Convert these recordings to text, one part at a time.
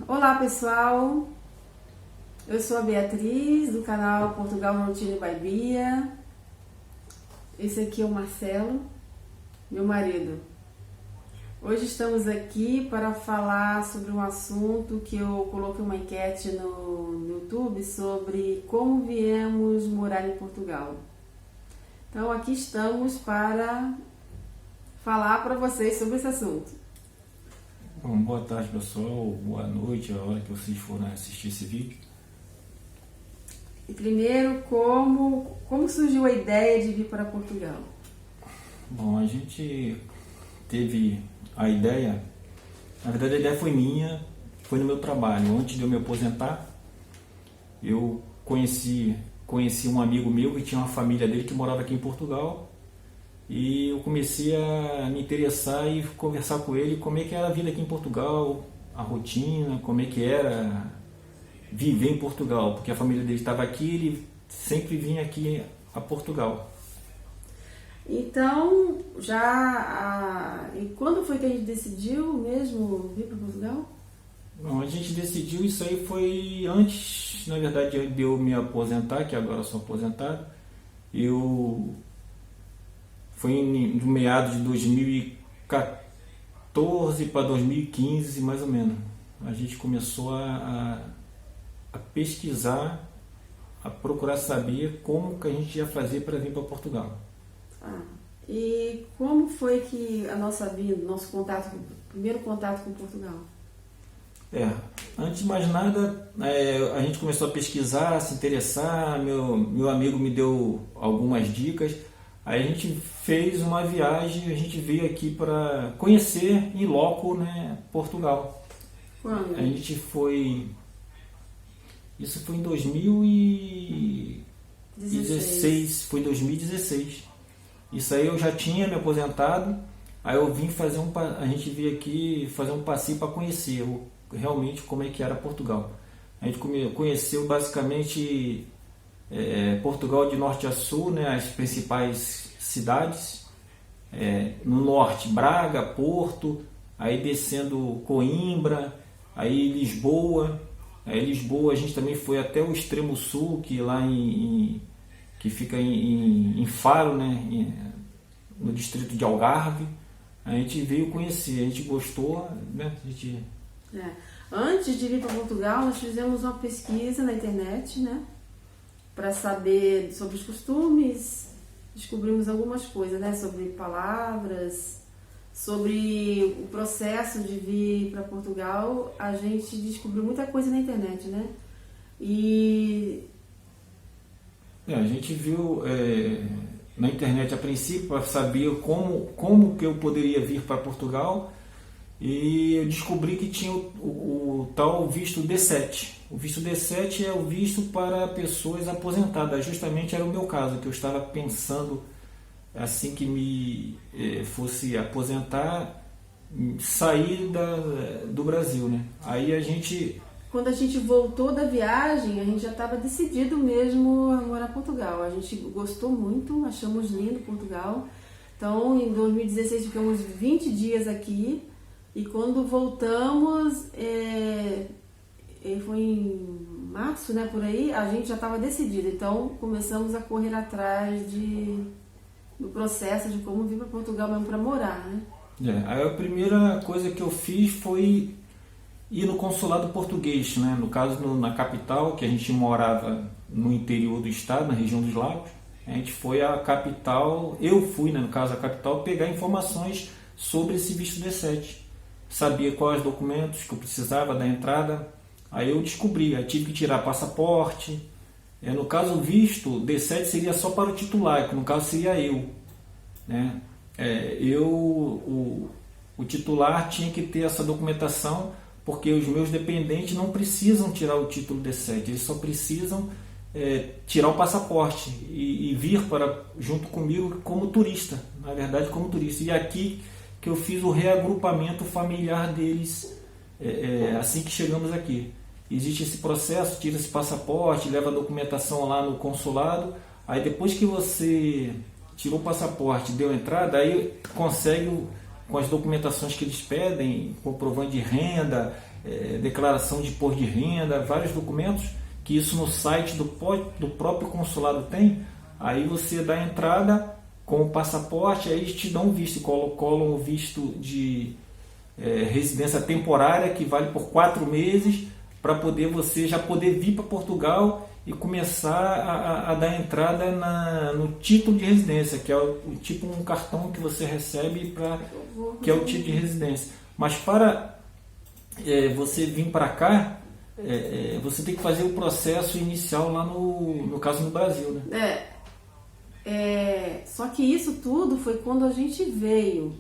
Olá pessoal, eu sou a Beatriz do canal Portugal Routine by Bia. Esse aqui é o Marcelo, meu marido. Hoje estamos aqui para falar sobre um assunto que eu coloquei uma enquete no YouTube sobre como viemos morar em Portugal. Então aqui estamos para falar para vocês sobre esse assunto. Bom, boa tarde pessoal, boa noite, a hora que vocês forem assistir esse vídeo. E primeiro, como surgiu a ideia de vir para Portugal? Bom, a gente teve a ideia, na verdade a ideia foi minha, foi no meu trabalho. Antes de eu me aposentar, eu conheci um amigo meu que tinha uma família dele que morava aqui em Portugal. E eu comecei a me interessar e conversar com ele como é que era a vida aqui em Portugal, a rotina, como é que era viver em Portugal, porque a família dele estava aqui e ele sempre vinha aqui a Portugal. Então, e quando foi que a gente decidiu mesmo vir para Portugal? Bom, a gente decidiu, isso aí foi antes, na verdade, de eu me aposentar, que agora eu sou aposentado. Foi no meados de 2014 para 2015, mais ou menos. A gente começou a pesquisar, a procurar saber como que a gente ia fazer para vir para Portugal. E como foi que a nossa vinda, primeiro contato com Portugal? Antes de mais nada, a gente começou a pesquisar, a se interessar, meu amigo me deu algumas dicas. Aí a gente fez uma viagem, a gente veio aqui para conhecer em loco, né, Portugal. Quando? A gente foi... Isso foi em 2016, foi em 2016. Isso aí eu já tinha me aposentado, aí eu vim a gente veio aqui fazer um passeio para conhecer realmente como é que era Portugal. A gente conheceu basicamente... Portugal de norte a sul, né, as principais cidades, no norte Braga, Porto, aí descendo Coimbra, aí Lisboa. Aí Lisboa a gente também foi até o extremo sul, que lá que fica em Faro, né, no distrito de Algarve. A gente veio conhecer, a gente gostou, né, Antes de vir para Portugal, nós fizemos uma pesquisa na internet, né, para saber sobre os costumes. Descobrimos algumas coisas, né, sobre palavras, sobre o processo de vir para Portugal. A gente descobriu muita coisa na internet, né? A gente viu na internet a princípio para saber como que eu poderia vir para Portugal, e eu descobri que tinha o tal visto D7. O visto D7 é o visto para pessoas aposentadas. Justamente era o meu caso, que eu estava pensando, assim que me fosse aposentar, sair do Brasil, né? Aí Quando a gente voltou da viagem, a gente já estava decidido mesmo a morar em Portugal. A gente gostou muito, achamos lindo Portugal. Então, em 2016 ficamos 20 dias aqui. E quando voltamos, foi em março, né, por aí, a gente já estava decidido. Então começamos a correr atrás do processo de como vir para Portugal mesmo para morar, né? Aí a primeira coisa que eu fiz foi ir no consulado português, né? No caso na capital, que a gente morava no interior do estado, na região dos Lagos. A gente foi à capital, eu fui, né, no caso a capital, pegar informações sobre esse visto D7. Sabia quais documentos que eu precisava da entrada. Aí eu descobri, aí tive que tirar passaporte. No caso, o visto D7 seria só para o titular, que no caso seria eu, né? O titular tinha que ter essa documentação, porque os meus dependentes não precisam tirar o título D7, eles só precisam tirar o passaporte e vir junto comigo como turista, na verdade como turista. E aqui que eu fiz o reagrupamento familiar deles assim que chegamos aqui. Existe esse processo, tira esse passaporte, leva a documentação lá no consulado, aí depois que você tirou o passaporte, deu entrada, aí consegue com as documentações que eles pedem, comprovante de renda, declaração de imposto de renda, vários documentos, que isso no site do próprio consulado tem. Aí você dá a entrada com o passaporte, aí eles te dão um visto, colam o visto de residência temporária, que vale por 4 meses, para você já poder vir para Portugal e começar a dar entrada no título de residência, que é tipo um cartão que você recebe, que é o título de residência. Mas para você vir para cá, você tem que fazer o processo inicial lá no caso no Brasil, né? Só que isso tudo foi quando a gente veio.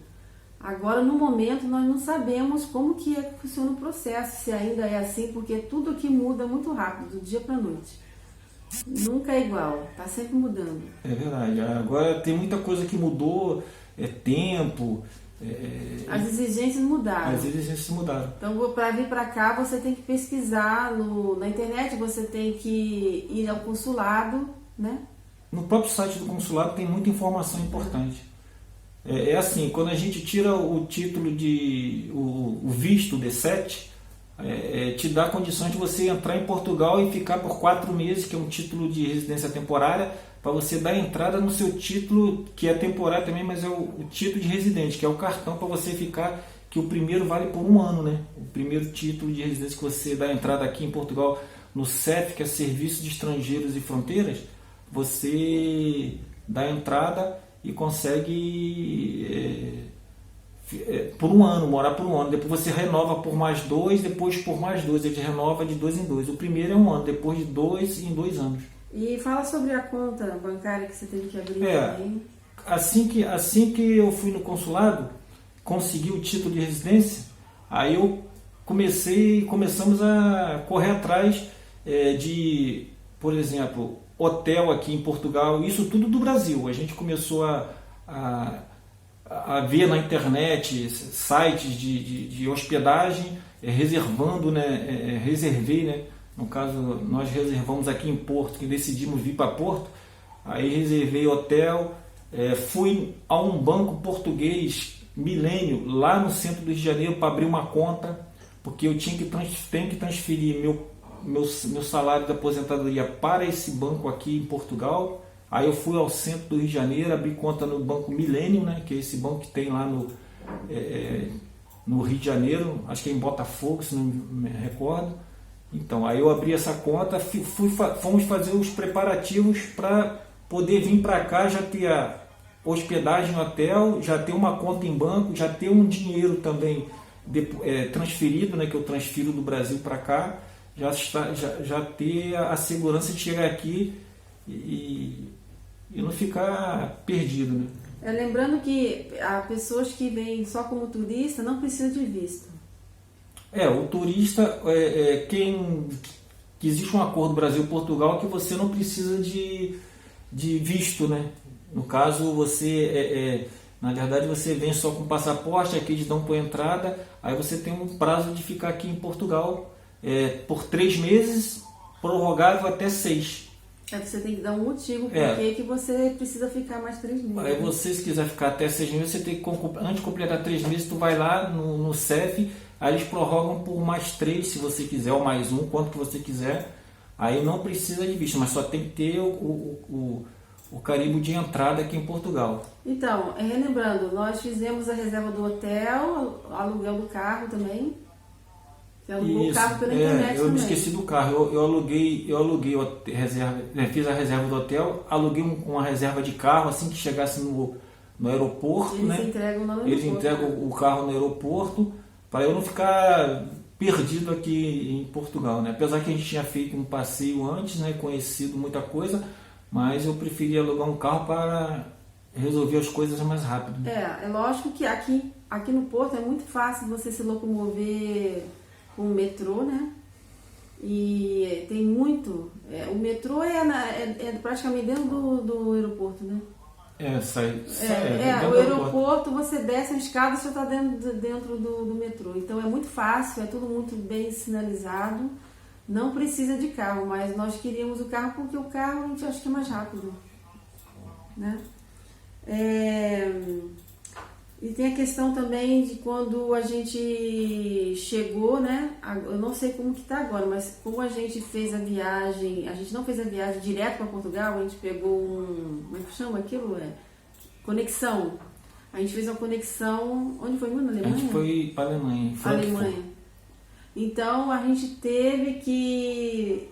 Agora, no momento, nós não sabemos como que funciona o processo, se ainda é assim, porque tudo aqui muda muito rápido, do dia para a noite. Nunca é igual, está sempre mudando. É verdade. Agora tem muita coisa que mudou, tempo. As exigências mudaram. As exigências mudaram. Então, para vir para cá, você tem que pesquisar na internet, você tem que ir ao consulado, né? No próprio site do consulado tem muita informação importante. É assim, quando a gente tira o título o visto D7, te dá condições de você entrar em Portugal e ficar por 4 meses, que é um título de residência temporária, para você dar entrada no seu título, que é temporário também, mas é o título de residente, que é o cartão para você ficar, que o primeiro vale por 1 ano, né? O primeiro título de residência que você dá entrada aqui em Portugal, no CEF, que é Serviço de Estrangeiros e Fronteiras, você dá entrada e consegue por 1 ano, morar por 1 ano. Depois você renova por mais 2, depois por mais 2. Ele renova de 2 em 2. O primeiro é 1 ano, depois de 2 em 2 anos. E fala sobre a conta bancária que você teve que abrir também. Assim que eu fui no consulado, consegui o título de residência, aí eu começamos a correr atrás de, por exemplo, hotel aqui em Portugal, isso tudo do Brasil. A gente começou a ver na internet sites de hospedagem, reservando, né? Reservei, né? No caso, nós reservamos aqui em Porto, que decidimos vir para Porto, aí reservei hotel, fui a um banco português, Milênio, lá no centro do Rio de Janeiro, para abrir uma conta, porque eu tenho que transferir meu salário da aposentadoria para esse banco aqui em Portugal. Aí eu fui ao centro do Rio de Janeiro, abri conta no Banco Milênio, né, que é esse banco que tem lá no Rio de Janeiro, acho que é em Botafogo, se não me recordo. Então, aí eu abri essa conta, fomos fazer os preparativos para poder vir para cá, já ter a hospedagem no hotel, já ter uma conta em banco, já ter um dinheiro também transferido, né, que eu transfiro do Brasil para cá, já ter a segurança de chegar aqui e não ficar perdido, né? Lembrando que as pessoas que vêm só como turista não precisam de visto. O turista, que existe um acordo Brasil-Portugal que você não precisa de visto, né? No caso, na verdade, você vem só com passaporte, aqui eles dão por entrada, aí você tem um prazo de ficar aqui em Portugal por 3 meses, prorrogável até 6. Você tem que dar um motivo porque que você precisa ficar mais 3 meses. Aí você, se quiser ficar até 6 meses, você tem que, antes de completar 3 meses, tu vai lá no CEF, aí eles prorrogam por mais 3, se você quiser, ou mais 1, quanto que você quiser. Aí não precisa de visto, mas só tem que ter o carimbo de entrada aqui em Portugal. Então, relembrando, nós fizemos a reserva do hotel, aluguel do carro também. Você alugou o carro pela internet eu também. me esqueci do carro. Eu aluguei reserva, fiz a reserva do hotel, aluguei uma reserva de carro assim que chegasse no aeroporto. Eles né? entregam no aeroporto. Eles entregam o carro no aeroporto para eu não ficar perdido aqui em Portugal, né? Apesar que a gente tinha feito um passeio antes, né? Conhecido muita coisa, mas eu preferia alugar um carro para resolver as coisas mais rápido. É lógico que aqui no Porto é muito fácil você se locomover com o metrô, né? E tem muito. O metrô é praticamente dentro do aeroporto, né? O aeroporto, você desce a escada e você está dentro do metrô. Então é muito fácil, é tudo muito bem sinalizado. Não precisa de carro, mas nós queríamos o carro porque o carro a gente acha que é mais rápido, né? E tem a questão também de quando a gente chegou, né? Eu não sei como que tá agora, mas como a gente fez a viagem, a gente não fez a viagem direto para Portugal, a gente pegou como é que chama aquilo? Conexão. A gente fez uma conexão, onde foi? Na Alemanha? A gente foi para a Alemanha, Alemanha. Então a gente teve que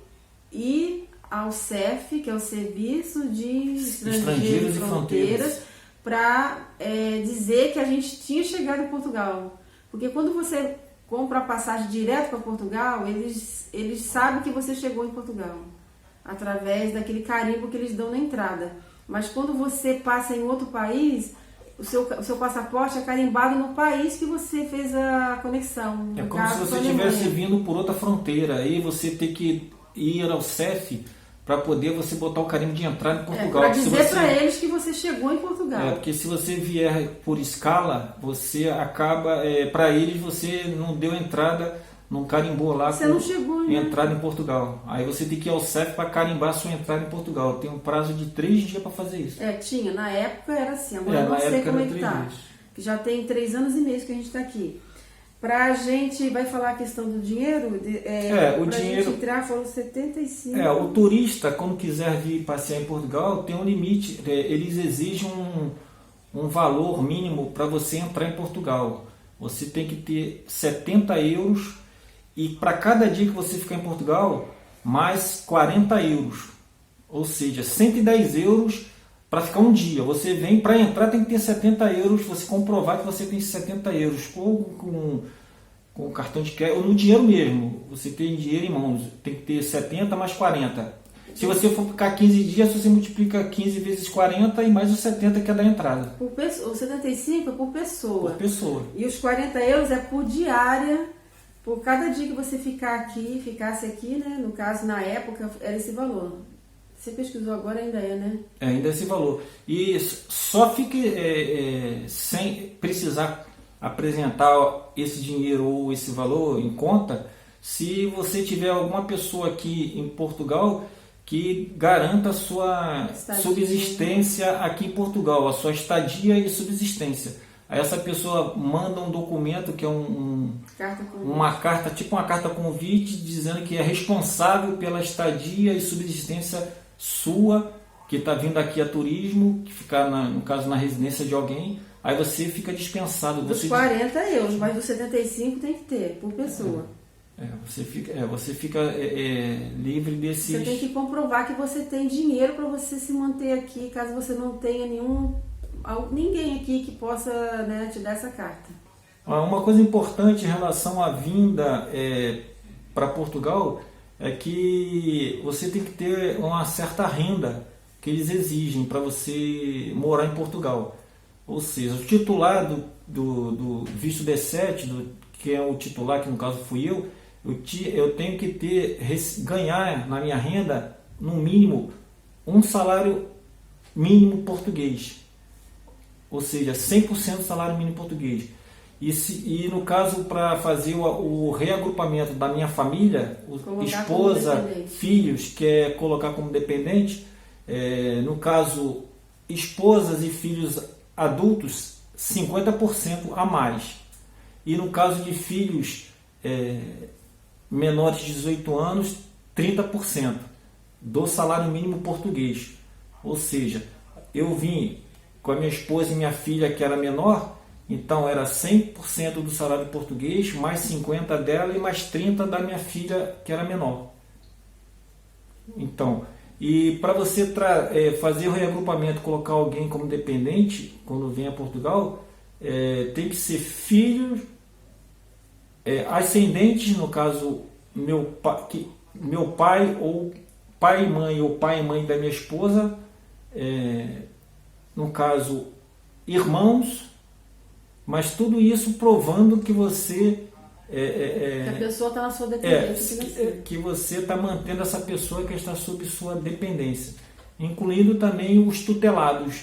ir ao CEF, que é o Serviço de Estrangeiros e Fronteiras, para dizer que a gente tinha chegado em Portugal. Porque quando você compra a passagem direto para Portugal, eles sabem que você chegou em Portugal, através daquele carimbo que eles dão na entrada. Mas quando você passa em outro país, o seu passaporte é carimbado no país que você fez a conexão. É como se você estivesse vindo por outra fronteira, aí você tem que ir ao CEF para poder você botar o carimbo de entrada em Portugal. Para dizer para eles que você chegou em Portugal. Porque se você vier por escala, você acaba, para eles você não deu entrada, não carimbou lá você não chegou, né? Entrada em Portugal. Aí você tem que ir ao CEF para carimbar a sua entrada em Portugal. Tem um prazo de 3 dias para fazer isso. Tinha. Na época era assim, agora eu não sei como é que tá. Que já tem 3 anos e meio que a gente está aqui. Pra gente, vai falar a questão do dinheiro? O pra dinheiro, gente entrar, foram 75. O turista, quando quiser vir passear em Portugal, tem um limite. Eles exigem um valor mínimo para você entrar em Portugal. Você tem que ter 70 euros e para cada dia que você ficar em Portugal, mais 40 euros. Ou seja, 110 euros para ficar um dia. Você vem, para entrar tem que ter 70 euros, você comprovar que você tem 70 euros, ou com cartão de crédito, ou no dinheiro mesmo. Você tem dinheiro em mãos, tem que ter 70 mais 40. Se você for ficar 15 dias, você multiplica 15 vezes 40 e mais os 70 que é da entrada. O 75 é por pessoa. Por pessoa. E os 40 euros é por diária, por cada dia que você ficasse aqui, né? No caso, na época, era esse valor. Você pesquisou agora, ainda né? Ainda é esse valor. E só fique sem precisar apresentar esse dinheiro ou esse valor em conta se você tiver alguma pessoa aqui em Portugal que garanta a sua subsistência aqui em Portugal, a sua estadia e subsistência. Aí essa pessoa manda um documento que é uma carta, tipo uma carta convite, dizendo que é responsável pela estadia e subsistência sua, que está vindo aqui a turismo, que fica, no caso, na residência de alguém, aí você fica dispensado. Dos 40 euros, mas dos 75 tem que ter, por pessoa. Você fica livre desses... Você tem que comprovar que você tem dinheiro para você se manter aqui, caso você não tenha ninguém aqui que possa, né, te dar essa carta. Uma coisa importante em relação à vinda para Portugal é que você tem que ter uma certa renda que eles exigem para você morar em Portugal. Ou seja, o titular do visto D7, que é o titular, que no caso fui eu tenho que ganhar na minha renda, no mínimo, um salário mínimo português. Ou seja, 100% salário mínimo português. E no caso, para fazer o reagrupamento da minha família, esposa, filhos, quer colocar como dependente, no caso, esposas e filhos adultos, 50% a mais. E no caso de filhos menores de 18 anos, 30% do salário mínimo português. Ou seja, eu vim com a minha esposa e minha filha, que era menor, então era 100% do salário português, mais 50% dela e mais 30% da minha filha, que era menor. Então, e para você fazer o reagrupamento, colocar alguém como dependente, quando vem a Portugal, tem que ser filho, ascendentes, no caso, meu pai ou pai e mãe, ou pai e mãe da minha esposa, no caso, irmãos, mas tudo isso provando que você... que a pessoa está na sua dependência. Que você está mantendo essa pessoa que está sob sua dependência. Incluindo também os tutelados,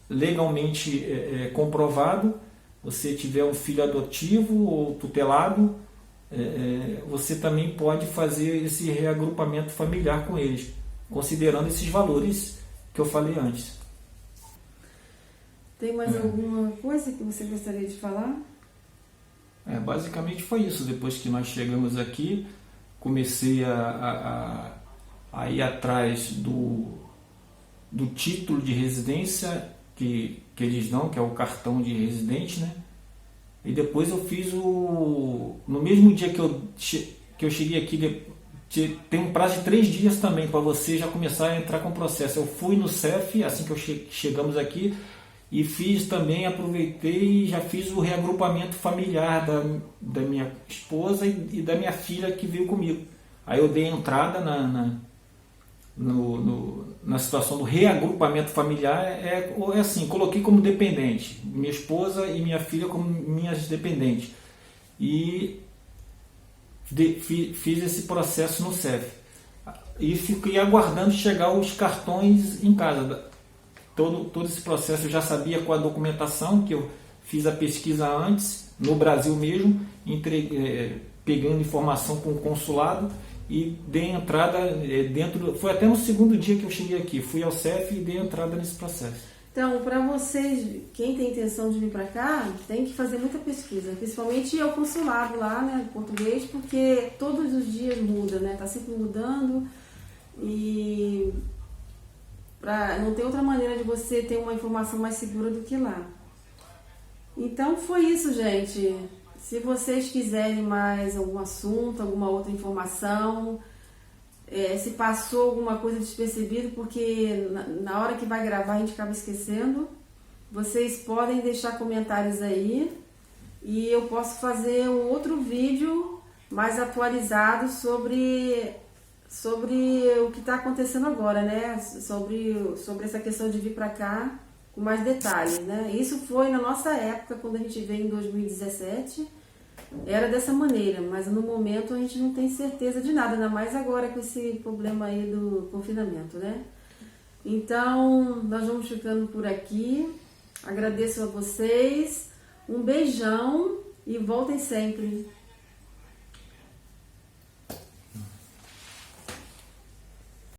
legalmente comprovado. Você tiver um filho adotivo ou tutelado, você também pode fazer esse reagrupamento familiar com eles, considerando esses valores que eu falei antes. Tem mais alguma coisa que você gostaria de falar? Basicamente foi isso. Depois que nós chegamos aqui, comecei a ir atrás do título de residência que eles dão, que é o cartão de residente, né? E depois eu fiz no mesmo dia que eu cheguei aqui, tem um prazo de 3 dias também para você já começar a entrar com o processo. Eu fui no CEF, assim que chegamos aqui, e fiz também, aproveitei e já fiz o reagrupamento familiar da minha esposa e da minha filha que veio comigo. Aí eu dei entrada na situação do reagrupamento familiar, é assim, coloquei como dependente, minha esposa e minha filha como minhas dependentes. E fiz esse processo no CEF. E fiquei aguardando chegar os cartões em casa. Todo esse processo eu já sabia com a documentação, que eu fiz a pesquisa antes, no Brasil mesmo, pegando informação com o consulado e dei entrada foi até no segundo dia que eu cheguei aqui, fui ao CEF e dei entrada nesse processo. Então, para vocês, quem tem intenção de vir para cá, tem que fazer muita pesquisa, principalmente o consulado lá, né, português, porque todos os dias muda, né, tá sempre mudando e não tem outra maneira de você ter uma informação mais segura do que lá. Então foi isso, gente. Se vocês quiserem mais algum assunto, alguma outra informação, se passou alguma coisa despercebida, porque na hora que vai gravar a gente acaba esquecendo, vocês podem deixar comentários aí e eu posso fazer um outro vídeo mais atualizado sobre o que está acontecendo agora, né? Sobre essa questão de vir para cá com mais detalhes, né? Isso foi na nossa época, quando a gente veio em 2017, era dessa maneira, mas no momento a gente não tem certeza de nada, ainda mais agora com esse problema aí do confinamento, né? Então, nós vamos ficando por aqui. Agradeço a vocês, um beijão e voltem sempre.